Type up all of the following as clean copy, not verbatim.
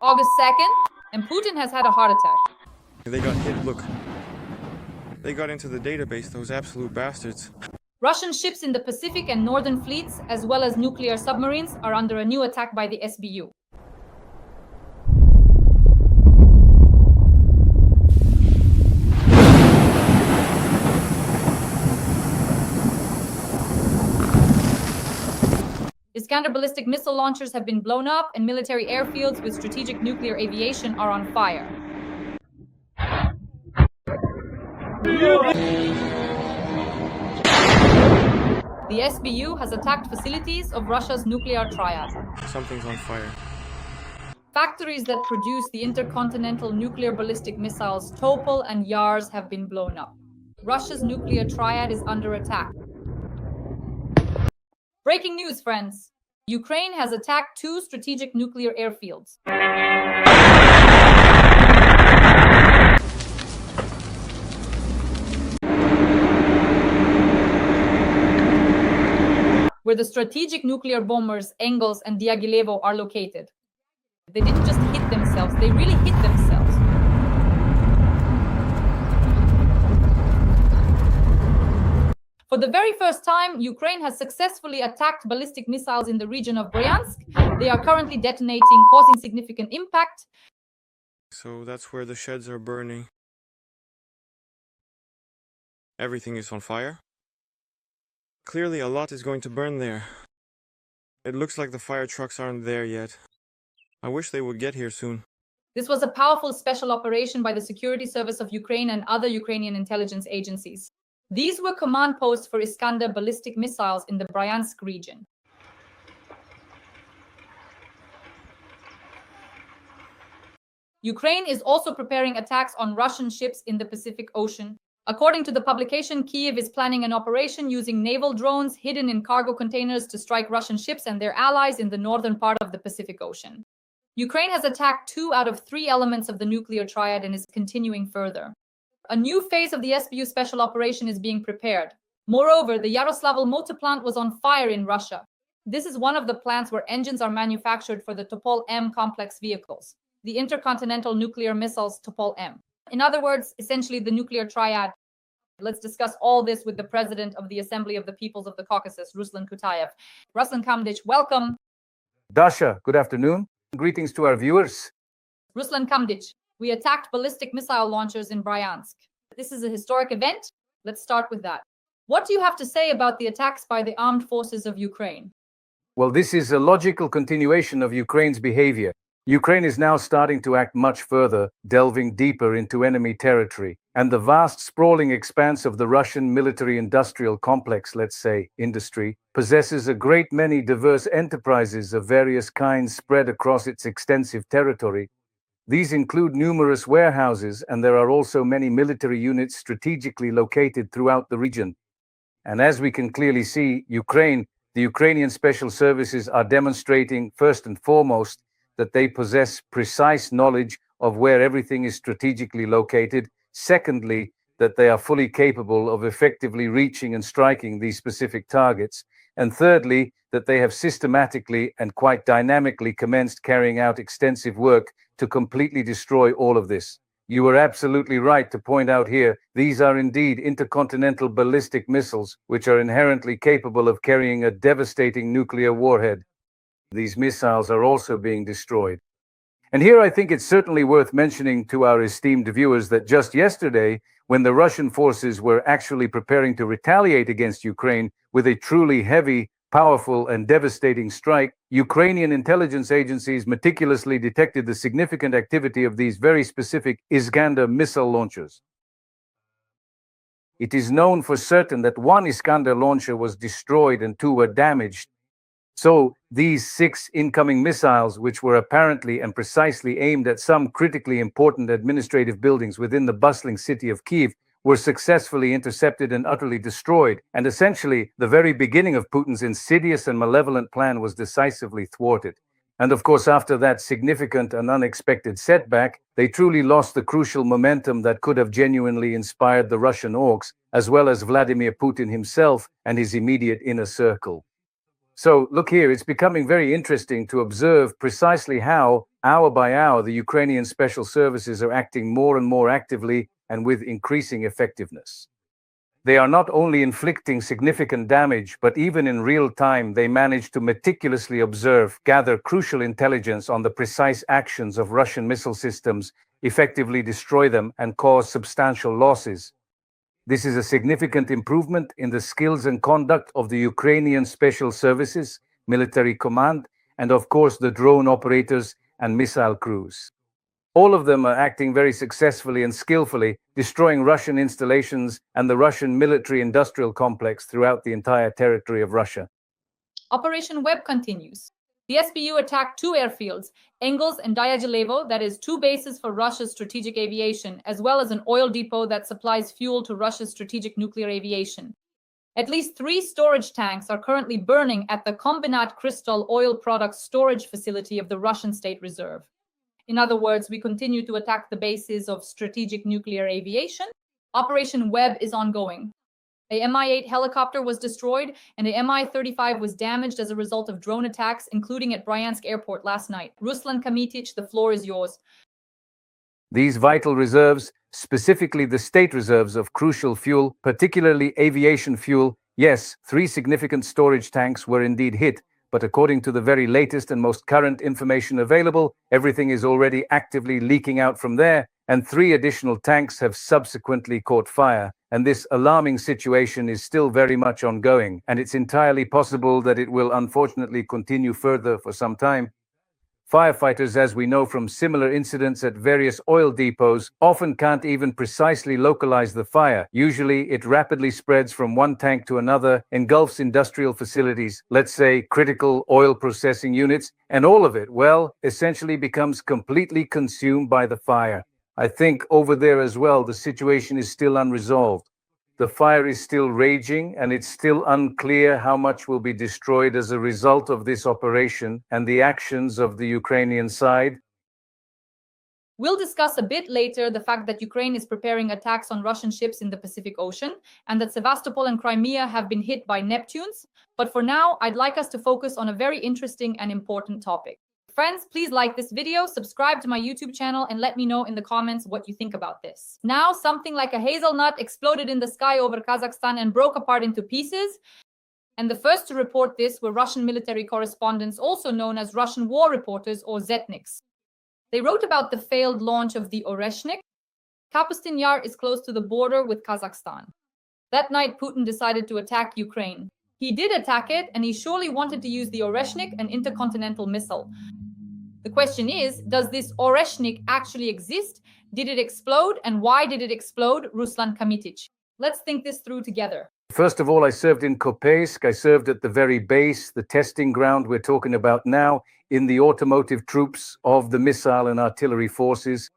August 2nd, and Putin has had a heart attack. They got hit, look. They got into the database, those absolute bastards. Russian ships in the Pacific and Northern fleets, as well as nuclear submarines, are under a new attack by the SBU. Iskander ballistic missile launchers have been blown up, and military airfields with strategic nuclear aviation are on fire. The SBU has attacked facilities of Russia's nuclear triad. Something's on fire. Factories that produce the intercontinental nuclear ballistic missiles Topol and Yars have been blown up. Russia's nuclear triad is under attack. Breaking news, friends! Ukraine has attacked 2 strategic nuclear airfields. Where the strategic nuclear bombers Engels and Dyagilevo are located. They didn't just hit themselves, they really hit themselves. For the very first time, Ukraine has successfully attacked ballistic missiles in the region of Bryansk. They are currently detonating, causing significant impact. So that's where the sheds are burning. Everything is on fire. Clearly a lot is going to burn there. It looks like the fire trucks aren't there yet. I wish they would get here soon. This was a powerful special operation by the Security Service of Ukraine and other Ukrainian intelligence agencies. These were command posts for Iskander ballistic missiles in the Bryansk region. Ukraine is also preparing attacks on Russian ships in the Pacific Ocean. According to the publication, Kyiv is planning an operation using naval drones hidden in cargo containers to strike Russian ships and their allies in the northern part of the Pacific Ocean. Ukraine has attacked 2 out of 3 elements of the nuclear triad and is continuing further. A new phase of the SBU special operation is being prepared. Moreover, the Yaroslavl Motor Plant was on fire in Russia. This is one of the plants where engines are manufactured for the Topol-M complex vehicles, the intercontinental nuclear missiles Topol-M. In other words, essentially the nuclear triad. Let's discuss all this with the President of the Assembly of the Peoples of the Caucasus, Ruslan Kutaev. Ruslan Kutaev, welcome. Dasha, good afternoon. Greetings to our viewers. Ruslan Kutaev, we attacked ballistic missile launchers in Bryansk. This is a historic event. Let's start with that. What do you have to say about the attacks by the armed forces of Ukraine? Well, this is a logical continuation of Ukraine's behavior. Ukraine is now starting to act much further, delving deeper into enemy territory, and the vast sprawling expanse of the Russian military-industrial complex, let's say, industry, possesses a great many diverse enterprises of various kinds spread across its extensive territory. These include numerous warehouses, and there are also many military units strategically located throughout the region. And as we can clearly see, the Ukrainian special services are demonstrating, first and foremost, that they possess precise knowledge of where everything is strategically located. Secondly, that they are fully capable of effectively reaching and striking these specific targets. And thirdly, that they have systematically and quite dynamically commenced carrying out extensive work to completely destroy all of this. You were absolutely right to point out here, these are indeed intercontinental ballistic missiles, which are inherently capable of carrying a devastating nuclear warhead. These missiles are also being destroyed. And here I think it's certainly worth mentioning to our esteemed viewers that just yesterday, when the Russian forces were actually preparing to retaliate against Ukraine with a truly heavy, powerful and devastating strike, Ukrainian intelligence agencies meticulously detected the significant activity of these very specific Iskander missile launchers. It is known for certain that 1 Iskander launcher was destroyed and 2 were damaged. So these 6 incoming missiles, which were apparently and precisely aimed at some critically important administrative buildings within the bustling city of Kyiv, were successfully intercepted and utterly destroyed, and essentially the very beginning of Putin's insidious and malevolent plan was decisively thwarted. And of course, after that significant and unexpected setback, they truly lost the crucial momentum that could have genuinely inspired the Russian orcs, as well as Vladimir Putin himself and his immediate inner circle. So look here, it's becoming very interesting to observe precisely how Hour by hour, the Ukrainian special services are acting more and more actively and with increasing effectiveness. They are not only inflicting significant damage, but even in real time, they manage to meticulously observe, gather crucial intelligence on the precise actions of Russian missile systems, effectively destroy them, and cause substantial losses. This is a significant improvement in the skills and conduct of the Ukrainian special services, military command, and of course the drone operators and missile crews. All of them are acting very successfully and skillfully, destroying Russian installations and the Russian military-industrial complex throughout the entire territory of Russia. Operation Web continues. The SBU attacked two airfields, Engels and Dyagilevo, that is, two bases for Russia's strategic aviation, as well as an oil depot that supplies fuel to Russia's strategic nuclear aviation. At least 3 storage tanks are currently burning at the Kombinat Crystal oil products storage facility of the Russian State Reserve. In other words, we continue to attack the bases of strategic nuclear aviation. Operation Web is ongoing. A Mi-8 helicopter was destroyed, and a Mi-35 was damaged as a result of drone attacks, including at Bryansk airport last night. Ruslan Kutaev, the floor is yours. These vital reserves, specifically the state reserves of crucial fuel, particularly aviation fuel, yes, 3 significant storage tanks were indeed hit, but according to the very latest and most current information available, everything is already actively leaking out from there, and 3 additional tanks have subsequently caught fire. And this alarming situation is still very much ongoing, and it's entirely possible that it will unfortunately continue further for some time. Firefighters, as we know from similar incidents at various oil depots, often can't even precisely localize the fire. Usually, it rapidly spreads from one tank to another, engulfs industrial facilities, let's say critical oil processing units, and all of it, well, essentially becomes completely consumed by the fire. I think over there as well, the situation is still unresolved. The fire is still raging, and it's still unclear how much will be destroyed as a result of this operation and the actions of the Ukrainian side. We'll discuss a bit later the fact that Ukraine is preparing attacks on Russian ships in the Pacific Ocean, and that Sevastopol and Crimea have been hit by Neptunes. But for now, I'd like us to focus on a very interesting and important topic. Friends, please like this video, subscribe to my YouTube channel, and let me know in the comments what you think about this. Now, something like a hazelnut exploded in the sky over Kazakhstan and broke apart into pieces. And the first to report this were Russian military correspondents, also known as Russian war reporters or Zetniks. They wrote about the failed launch of the Oreshnik. Kapustin Yar is close to the border with Kazakhstan. That night, Putin decided to attack Ukraine. He did attack it, and he surely wanted to use the Oreshnik, an intercontinental missile. The question is, does this Oreshnik actually exist? Did it explode? And why did it explode? Ruslan Kutaev. Let's think this through together. First of all, I served in Kopeisk. I served at the very base, the testing ground we're talking about now, in the automotive troops of the missile and artillery forces.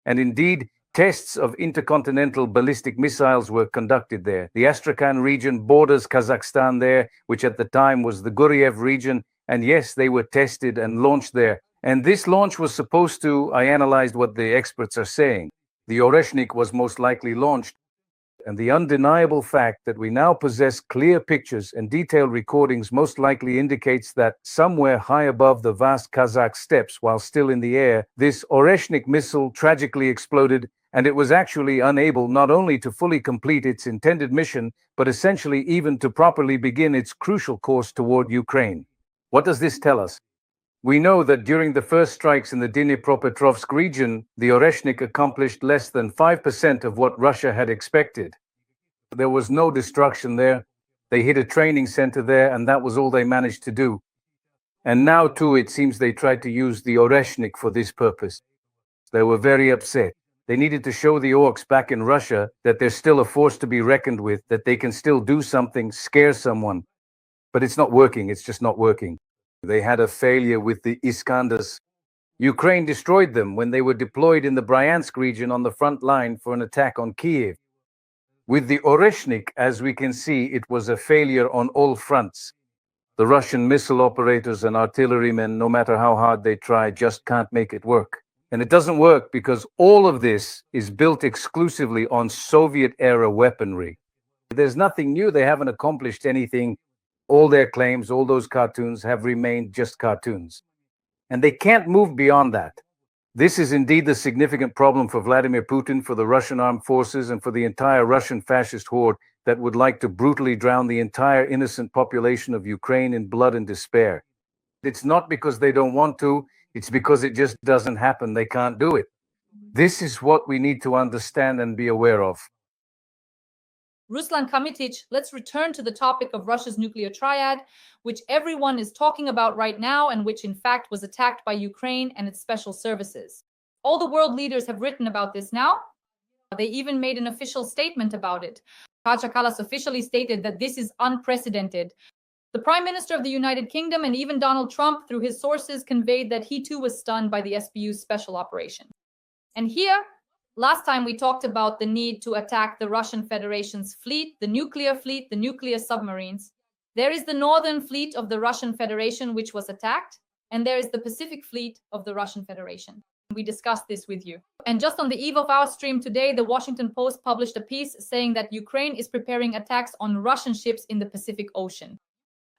And indeed, tests of intercontinental ballistic missiles were conducted there. The Astrakhan region borders Kazakhstan there, which at the time was the Guryev region. And yes, they were tested and launched there. And this launch was supposed to, I analyzed what the experts are saying. The Oreshnik was most likely launched. And the undeniable fact that we now possess clear pictures and detailed recordings most likely indicates that somewhere high above the vast Kazakh steppes, while still in the air, this Oreshnik missile tragically exploded, and it was actually unable not only to fully complete its intended mission, but essentially even to properly begin its crucial course toward Ukraine. What does this tell us? We know that during the first strikes in the Dnipropetrovsk region, the Oreshnik accomplished less than 5% of what Russia had expected. There was no destruction there. They hit a training center there, and that was all they managed to do. And now, too, it seems they tried to use the Oreshnik for this purpose. They were very upset. They needed to show the orcs back in Russia that they're still a force to be reckoned with, that they can still do something, scare someone. But it's not working. It's just not working. They had a failure with the Iskanders. Ukraine destroyed them when they were deployed in the Bryansk region on the front line for an attack on Kiev. With the Oreshnik, as we can see, it was a failure on all fronts. The Russian missile operators and artillerymen, no matter how hard they try, just can't make it work. And it doesn't work because all of this is built exclusively on Soviet-era weaponry. There's nothing new. They haven't accomplished anything. All their claims, all those cartoons have remained just cartoons. and they can't move beyond that. This is indeed the significant problem for Vladimir Putin, for the Russian armed forces, and for the entire Russian fascist horde that would like to brutally drown the entire innocent population of Ukraine in blood and despair. It's not because they don't want to, it's because it just doesn't happen. They can't do it. This is what we need to understand and be aware of. Ruslan Kutaev, let's return to the topic of Russia's nuclear triad, which everyone is talking about right now and which in fact was attacked by Ukraine and its special services. All the world leaders have written about this now. They even made an official statement about it. Kaja Kallas officially stated that this is unprecedented. The Prime Minister of the United Kingdom and even Donald Trump, through his sources, conveyed that he too was stunned by the SBU's special operation. And here, last time we talked about the need to attack the Russian Federation's fleet, the nuclear submarines. There is the Northern Fleet of the Russian Federation, which was attacked, and there is the Pacific Fleet of the Russian Federation. We discussed this with you. And just on the eve of our stream today, the Washington Post published a piece saying that Ukraine is preparing attacks on Russian ships in the Pacific Ocean.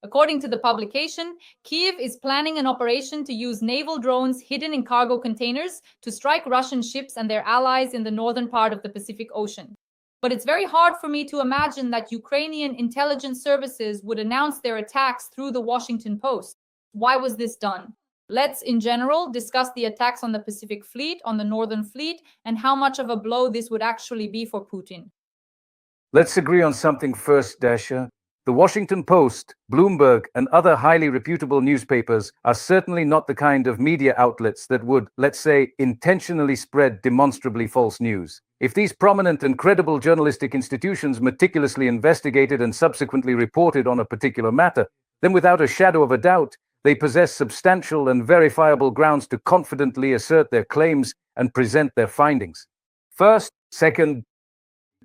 According to the publication, Kyiv is planning an operation to use naval drones hidden in cargo containers to strike Russian ships and their allies in the northern part of the Pacific Ocean. But it's very hard for me to imagine that Ukrainian intelligence services would announce their attacks through the Washington Post. Why was this done? Let's, in general, discuss the attacks on the Pacific Fleet, on the Northern Fleet, and how much of a blow this would actually be for Putin. Let's agree on something first, Dasha. The Washington Post, Bloomberg, and other highly reputable newspapers are certainly not the kind of media outlets that would, let's say, intentionally spread demonstrably false news. If these prominent and credible journalistic institutions meticulously investigated and subsequently reported on a particular matter, then without a shadow of a doubt, they possess substantial and verifiable grounds to confidently assert their claims and present their findings. First, second,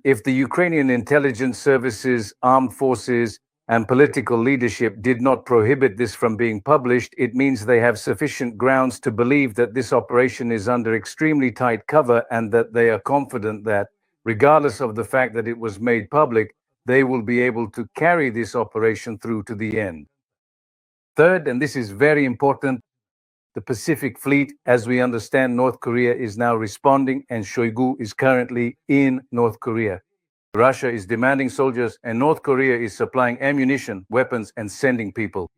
if the Ukrainian intelligence services, armed forces, and political leadership did not prohibit this from being published, it means they have sufficient grounds to believe that this operation is under extremely tight cover and that they are confident that, regardless of the fact that it was made public, they will be able to carry this operation through to the end. Third, and this is very important, the Pacific Fleet, as we understand, North Korea is now responding, and Shoigu is currently in North Korea. Russia is demanding soldiers, and North Korea is supplying ammunition, weapons, and sending people.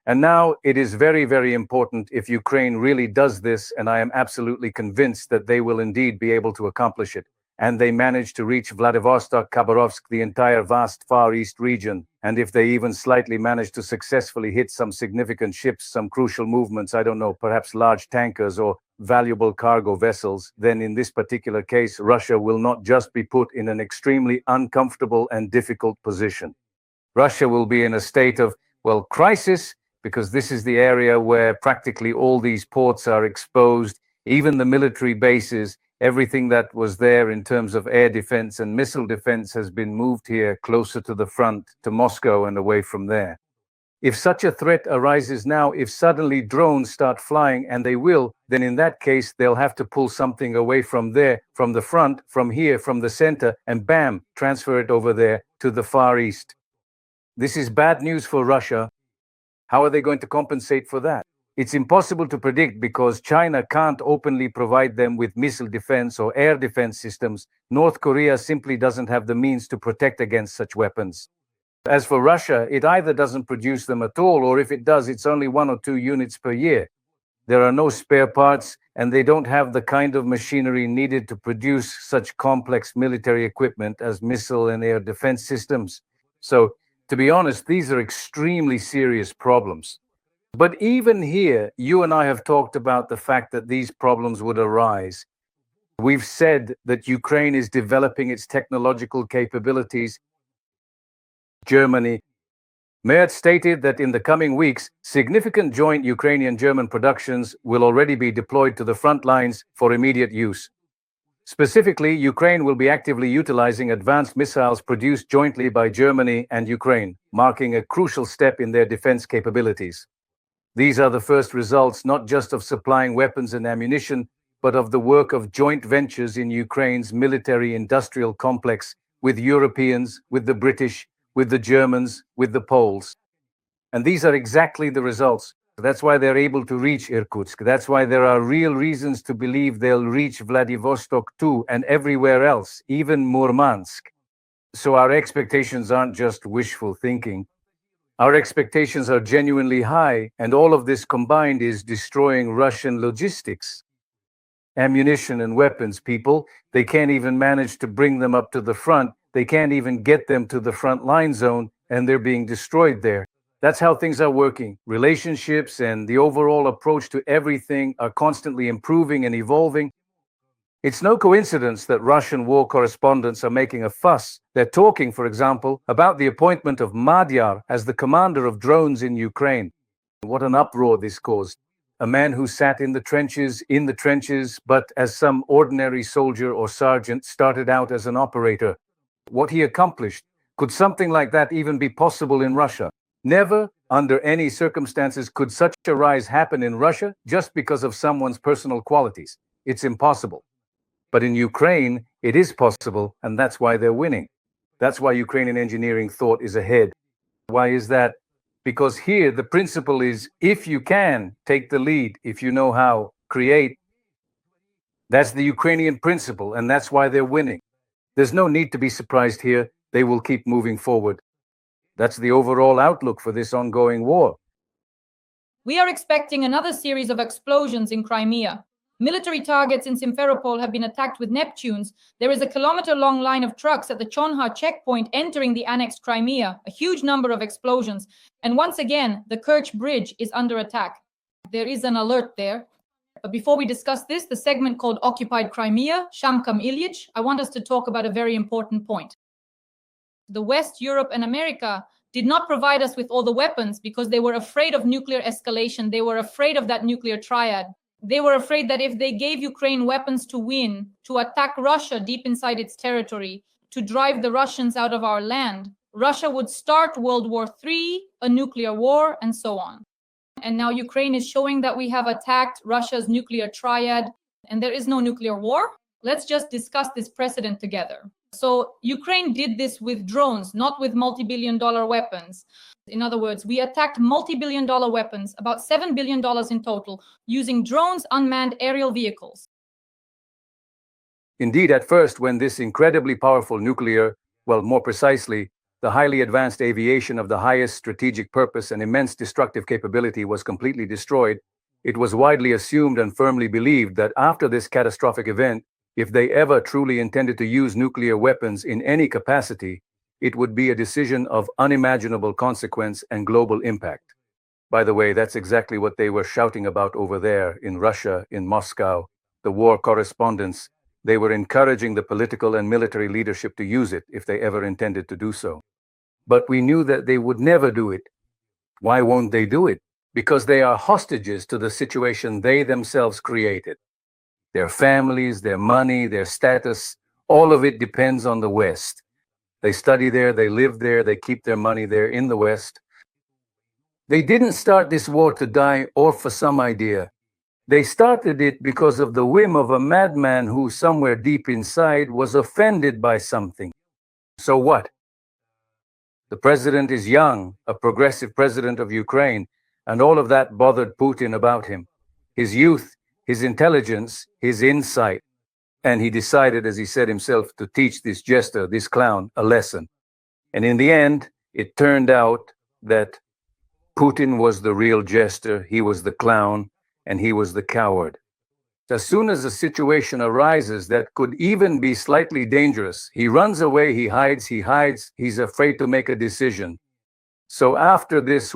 And now it is very, very important if Ukraine really does this, and I am absolutely convinced that they will indeed be able to accomplish it. And they manage to reach Vladivostok, Khabarovsk, the entire vast Far East region. And if they even slightly manage to successfully hit some significant ships, some crucial movements, I don't know, perhaps large tankers or valuable cargo vessels, then in this particular case, Russia will not just be put in an extremely uncomfortable and difficult position. Russia will be in a state of, well, crisis, because this is the area where practically all these ports are exposed, even the military bases. Everything that was there in terms of air defense and missile defense has been moved here closer to the front, to Moscow and away from there. If such a threat arises now, if suddenly drones start flying, and they will, then in that case, they'll have to pull something away from there, from the front, from here, from the center, and bam, transfer it over there to the Far East. This is bad news for Russia. How are they going to compensate for that? It's impossible to predict because China can't openly provide them with missile defense or air defense systems. North Korea simply doesn't have the means to protect against such weapons. As for Russia, it either doesn't produce them at all, or if it does, it's only 1 or 2 units per year. There are no spare parts, and they don't have the kind of machinery needed to produce such complex military equipment as missile and air defense systems. So, to be honest, these are extremely serious problems. But even here, you and I have talked about the fact that these problems would arise. We've said that Ukraine is developing its technological capabilities. Germany. Mayer stated that in the coming weeks, significant joint Ukrainian-German productions will already be deployed to the front lines for immediate use. Specifically, Ukraine will be actively utilizing advanced missiles produced jointly by Germany and Ukraine, marking a crucial step in their defense capabilities. These are the first results not just of supplying weapons and ammunition, but of the work of joint ventures in Ukraine's military-industrial complex with Europeans, with the British, with the Germans, with the Poles. And these are exactly the results. That's why they're able to reach Irkutsk. That's why there are real reasons to believe they'll reach Vladivostok too, and everywhere else, even Murmansk. So our expectations aren't just wishful thinking. Our expectations are genuinely high, and all of this combined is destroying Russian logistics. Ammunition and weapons, people, they can't even manage to bring them up to the front. They can't even get them to the front line zone, and they're being destroyed there. That's how things are working. Relationships and the overall approach to everything are constantly improving and evolving. It's no coincidence that Russian war correspondents are making a fuss. They're talking, for example, about the appointment of Madyar as the commander of drones in Ukraine. What an uproar this caused. A man who sat in the trenches, but as some ordinary soldier or sergeant started out as an operator. What he accomplished. Could something like that even be possible in Russia? Never, under any circumstances, could such a rise happen in Russia just because of someone's personal qualities. It's impossible. But in Ukraine, it is possible, and that's why they're winning. That's why Ukrainian engineering thought is ahead. Why is that? Because here the principle is, if you can, take the lead. If you know how, create. That's the Ukrainian principle, and that's why they're winning. There's no need to be surprised here. They will keep moving forward. That's the overall outlook for this ongoing war. We are expecting another series of explosions in Crimea. Military targets in Simferopol have been attacked with Neptunes. There is a kilometer-long line of trucks at the Chonha checkpoint entering the annexed Crimea, a huge number of explosions. And once again, the Kerch Bridge is under attack. There is an alert there. But before we discuss this, the segment called Occupied Crimea, Shamkam Ilyich, I want us to talk about a very important point. The West, Europe, and America did not provide us with all the weapons because they were afraid of nuclear escalation. They were afraid of that nuclear triad. They were afraid that if they gave Ukraine weapons to win, to attack Russia deep inside its territory, to drive the Russians out of our land, Russia would start World War III, a nuclear war, and so on. And now Ukraine is showing that we have attacked Russia's nuclear triad, and there is no nuclear war. Let's just discuss this precedent together. So Ukraine did this with drones, not with multi-billion-dollar weapons. In other words, we attacked multi-billion-dollar weapons, about $7 billion in total, using drones, unmanned aerial vehicles. Indeed, at first, when this incredibly powerful nuclear, well, more precisely, the highly advanced aviation of the highest strategic purpose and immense destructive capability was completely destroyed, it was widely assumed and firmly believed that after this catastrophic event, if they ever truly intended to use nuclear weapons in any capacity, it would be a decision of unimaginable consequence and global impact. By the way, that's exactly what they were shouting about over there in Russia, in Moscow. The war correspondents, they were encouraging the political and military leadership to use it if they ever intended to do so. But we knew that they would never do it. Why won't they do it? Because they are hostages to the situation they themselves created. Their families, their money, their status, all of it depends on the West. They study there, they live there, they keep their money there in the West. They didn't start this war to die or for some idea. They started it because of the whim of a madman who somewhere deep inside was offended by something. So what? The president is young, a progressive president of Ukraine, and all of that bothered Putin about him. His youth, his intelligence, his insight. And he decided, as he said himself, to teach this jester, this clown, a lesson. And in the end, it turned out that Putin was the real jester, he was the clown, and he was the coward. As soon as a situation arises that could even be slightly dangerous, he runs away, he hides, he's afraid to make a decision. So after this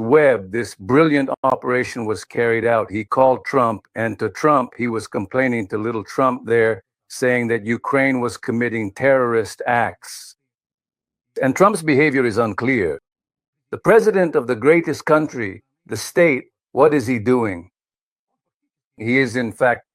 brilliant operation was carried out, he called Trump, and to Trump, he was complaining to little Trump there, saying that Ukraine was committing terrorist acts. And Trump's behavior is unclear. The president of the greatest country, the state, what is he doing? He is, in fact,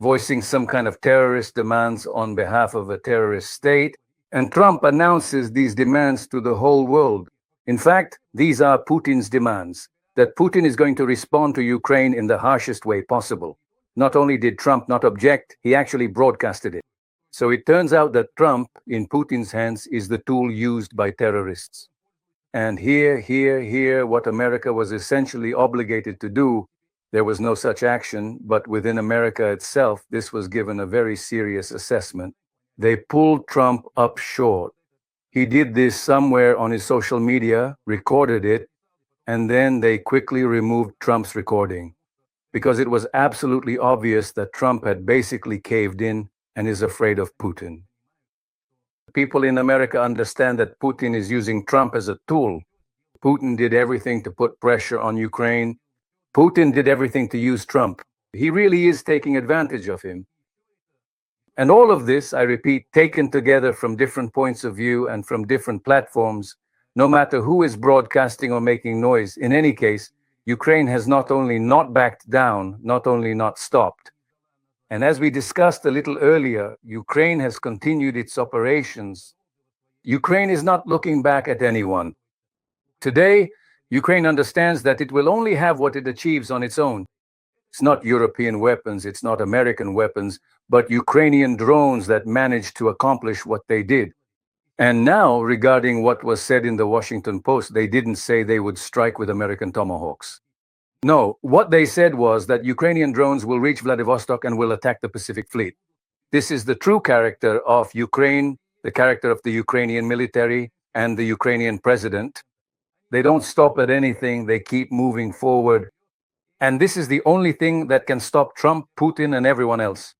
voicing some kind of terrorist demands on behalf of a terrorist state, and Trump announces these demands to the whole world. In fact, these are Putin's demands, that Putin is going to respond to Ukraine in the harshest way possible. Not only did Trump not object, he actually broadcasted it. So it turns out that Trump, in Putin's hands, is the tool used by terrorists. And here, what America was essentially obligated to do There was no such action, but within America itself, this was given a very serious assessment. They pulled Trump up short. He did this somewhere on his social media, recorded it, and then they quickly removed Trump's recording because it was absolutely obvious that Trump had basically caved in and is afraid of Putin. People in America understand that Putin is using Trump as a tool. Putin did everything to put pressure on Ukraine. Putin did everything to use Trump. He really is taking advantage of him. And all of this, I repeat, taken together from different points of view and from different platforms, no matter who is broadcasting or making noise, in any case, Ukraine has not only not backed down, not only not stopped. And as we discussed a little earlier, Ukraine has continued its operations. Ukraine is not looking back at anyone. Today, Ukraine understands that it will only have what it achieves on its own. It's not European weapons, it's not American weapons, but Ukrainian drones that managed to accomplish what they did. And now, regarding what was said in the Washington Post, they didn't say they would strike with American Tomahawks. No, what they said was that Ukrainian drones will reach Vladivostok and will attack the Pacific Fleet. This is the true character of Ukraine, the character of the Ukrainian military and the Ukrainian president. They don't stop at anything, they keep moving forward. And this is the only thing that can stop Trump, Putin, and everyone else.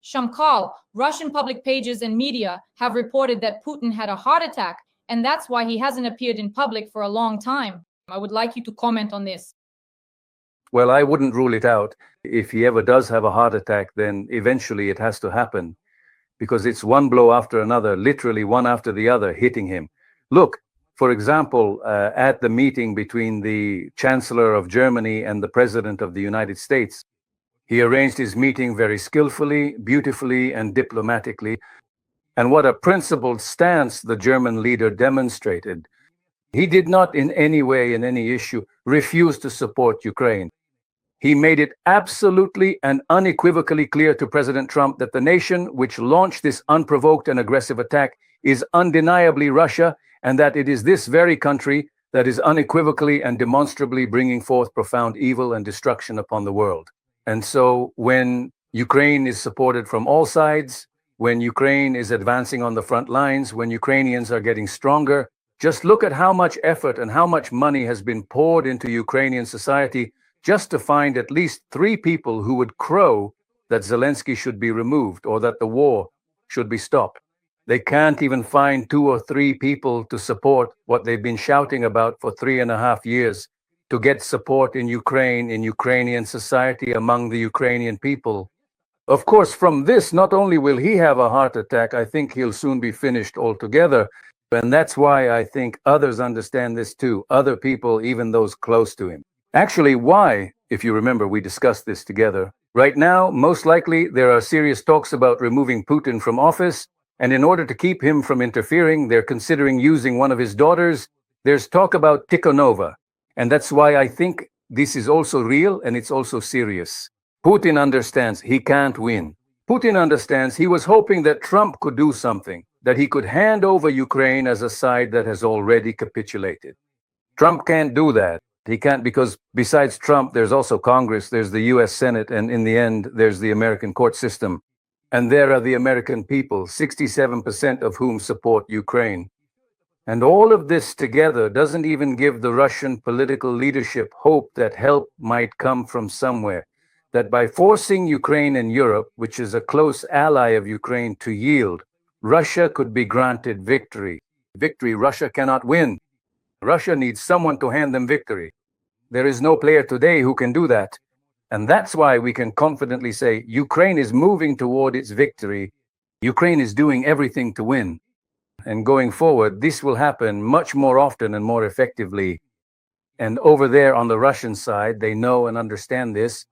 Shamkal, Russian public pages and media have reported that Putin had a heart attack, and that's why he hasn't appeared in public for a long time. I would like you to comment on this. Well, I wouldn't rule it out. If he ever does have a heart attack, then eventually it has to happen, because it's one blow after another, literally one after the other, hitting him. Look, for example, at the meeting between the Chancellor of Germany and the President of the United States, he arranged his meeting very skillfully, beautifully, and diplomatically. And what a principled stance the German leader demonstrated. He did not in any way, in any issue, refuse to support Ukraine. He made it absolutely and unequivocally clear to President Trump that the nation which launched this unprovoked and aggressive attack is undeniably Russia, and that it is this very country that is unequivocally and demonstrably bringing forth profound evil and destruction upon the world. And so when Ukraine is supported from all sides, when Ukraine is advancing on the front lines, when Ukrainians are getting stronger, just look at how much effort and how much money has been poured into Ukrainian society just to find at least 3 people who would crow that Zelensky should be removed or that the war should be stopped. They can't even find 2 or 3 people to support what they've been shouting about for 3.5 years, to get support in Ukraine, in Ukrainian society, among the Ukrainian people. Of course, from this, not only will he have a heart attack, I think he'll soon be finished altogether. And that's why I think others understand this too, other people, even those close to him. Actually, why, if you remember, we discussed this together. Right now, most likely, there are serious talks about removing Putin from office, and in order to keep him from interfering, they're considering using one of his daughters. There's talk about Tikhonova, and that's why I think this is also real and it's also serious. Putin understands he can't win. Putin understands he was hoping that Trump could do something, that he could hand over Ukraine as a side that has already capitulated. Trump can't do that. He can't, because besides Trump, there's also Congress, there's the US Senate, and in the end, there's the American court system. And there are the American people, 67% of whom support Ukraine. And all of this together doesn't even give the Russian political leadership hope that help might come from somewhere. That by forcing Ukraine and Europe, which is a close ally of Ukraine, to yield, Russia could be granted victory. Victory Russia cannot win. Russia needs someone to hand them victory. There is no player today who can do that. And that's why we can confidently say Ukraine is moving toward its victory. Ukraine is doing everything to win. And going forward, this will happen much more often and more effectively. And over there on the Russian side, they know and understand this.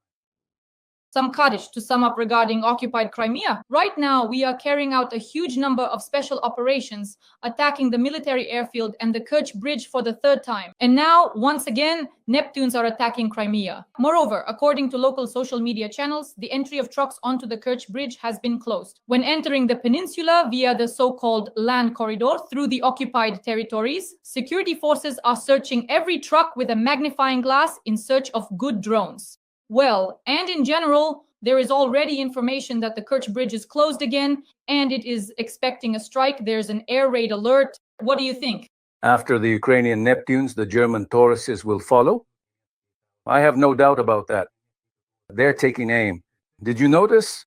Some Kaddish to sum up regarding occupied Crimea. Right now, we are carrying out a huge number of special operations, attacking the military airfield and the Kerch Bridge for the 3rd time. And now, once again, Neptunes are attacking Crimea. Moreover, according to local social media channels, the entry of trucks onto the Kerch Bridge has been closed. When entering the peninsula via the so-called land corridor through the occupied territories, security forces are searching every truck with a magnifying glass in search of good drones. Well, and in general, there is already information that the Kerch Bridge is closed again, and it is expecting a strike. There's an air raid alert. What do you think? After the Ukrainian Neptunes, the German Tauruses will follow? I have no doubt about that. They're taking aim. Did you notice?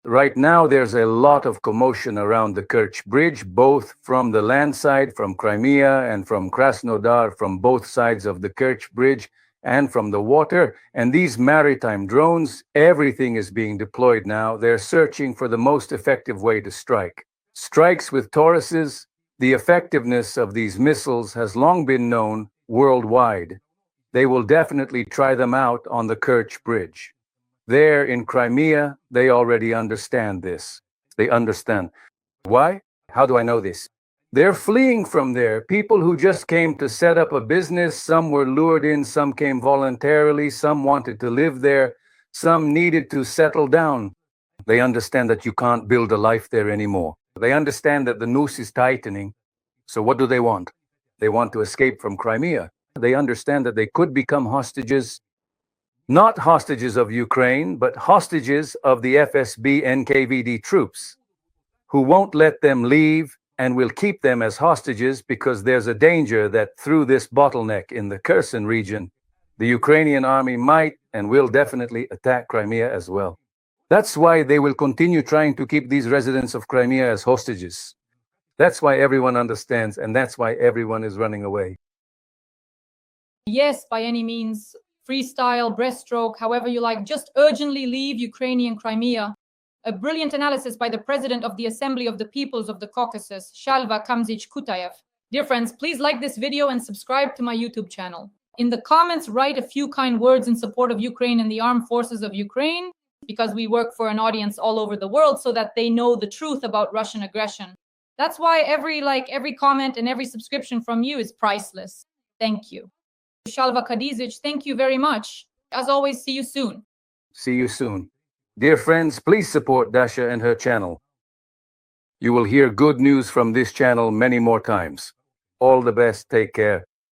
Right now, there's a lot of commotion around the Kerch Bridge, both from the land side, from Crimea, and from Krasnodar, from both sides of the Kerch Bridge, and from the water. And these maritime drones, everything is being deployed now. They're searching for the most effective way to strike. Strikes with Tauruses, the effectiveness of these missiles has long been known worldwide. They will definitely try them out on the Kerch Bridge. There in Crimea, they already understand this. They understand. Why? How do I know this? They're fleeing from there. People who just came to set up a business, some were lured in, some came voluntarily, some wanted to live there, some needed to settle down. They understand that you can't build a life there anymore. They understand that the noose is tightening. So what do they want? They want to escape from Crimea. They understand that they could become hostages, not hostages of Ukraine, but hostages of the FSB NKVD troops, who won't let them leave and will keep them as hostages because there's a danger that through this bottleneck in the Kherson region, the Ukrainian army might and will definitely attack Crimea as well. That's why they will continue trying to keep these residents of Crimea as hostages. That's why everyone understands, and that's why everyone is running away. Yes, by any means. Freestyle, breaststroke, however you like, just urgently leave Ukrainian Crimea. A brilliant analysis by the President of the Assembly of the Peoples of the Caucasus, Shalva Kutaev. Dear friends, please like this video and subscribe to my YouTube channel. In the comments, write a few kind words in support of Ukraine and the armed forces of Ukraine, because we work for an audience all over the world so that they know the truth about Russian aggression. That's why every comment and every subscription from you is priceless. Thank you. Shalva Kadizic, thank you very much. As always, see you soon. See you soon. Dear friends, please support Dasha and her channel. You will hear good news from this channel many more times. All the best. Take care.